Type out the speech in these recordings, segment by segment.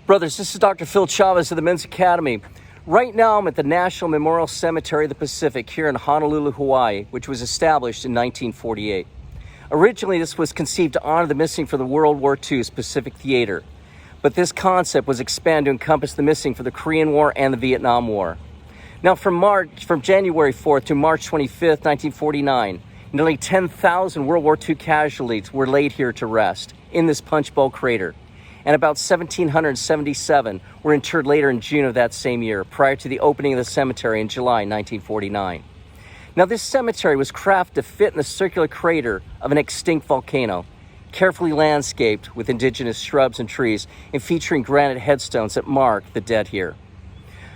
Brothers, this is Dr. Phil Chavez of the Men's Academy. Right now, I'm at the National Memorial Cemetery of the Pacific here in Honolulu, Hawaii, which was established in 1948. Originally, this was conceived to honor the missing for the World War II's Pacific Theater, but this concept was expanded to encompass the missing for the Korean War and the Vietnam War. Now, from January 4th to March 25th, 1949, nearly 10,000 World War II casualties were laid here to rest in this punch bowl crater. And about 1,777 were interred later in June of that same year, prior to the opening of the cemetery in July 1949. Now, this cemetery was crafted to fit in the circular crater of an extinct volcano, carefully landscaped with indigenous shrubs and trees, and featuring granite headstones that mark the dead here.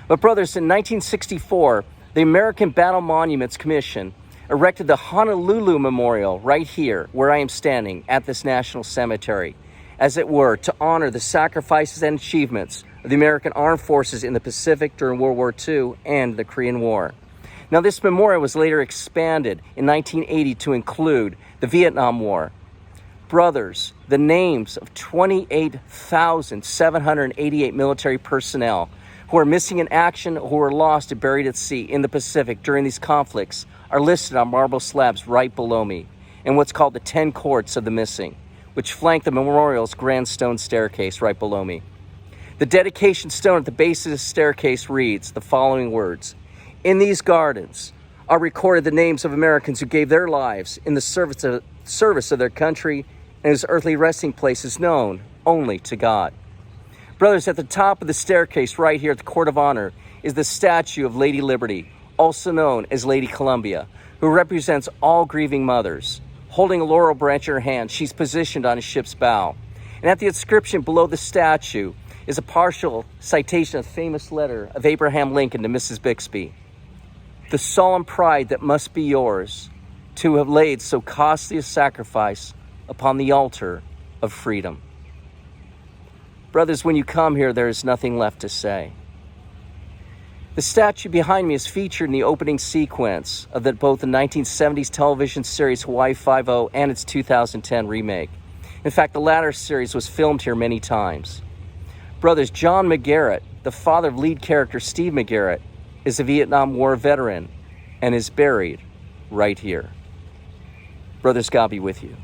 But brothers, in 1964, the American Battle Monuments Commission erected the Honolulu Memorial right here, where I am standing at this national cemetery, as it were, to honor the sacrifices and achievements of the American Armed Forces in the Pacific during World War II and the Korean War. Now, this memorial was later expanded in 1980 to include the Vietnam War. Brothers, the names of 28,788 military personnel who are missing in action or who were lost or buried at sea in the Pacific during these conflicts are listed on marble slabs right below me in what's called the 10 Courts of the Missing, which flank the memorial's grand stone staircase right below me. The dedication stone at the base of the staircase reads the following words: "In these gardens are recorded the names of Americans who gave their lives in the service of their country and whose earthly resting place is known only to God." Brothers, at the top of the staircase right here at the Court of Honor is the statue of Lady Liberty, also known as Lady Columbia, who represents all grieving mothers. Holding a laurel branch in her hand, she's positioned on a ship's bow. And at the inscription below the statue is a partial citation of the famous letter of Abraham Lincoln to Mrs. Bixby. "The solemn pride that must be yours to have laid so costly a sacrifice upon the altar of freedom." Brothers, when you come here, there is nothing left to say. The statue behind me is featured in the opening sequence of both the 1970s television series Hawaii Five-0 and its 2010 remake. In fact, the latter series was filmed here many times. Brothers, John McGarrett, the father of lead character Steve McGarrett, is a Vietnam War veteran and is buried right here. Brothers, God be with you.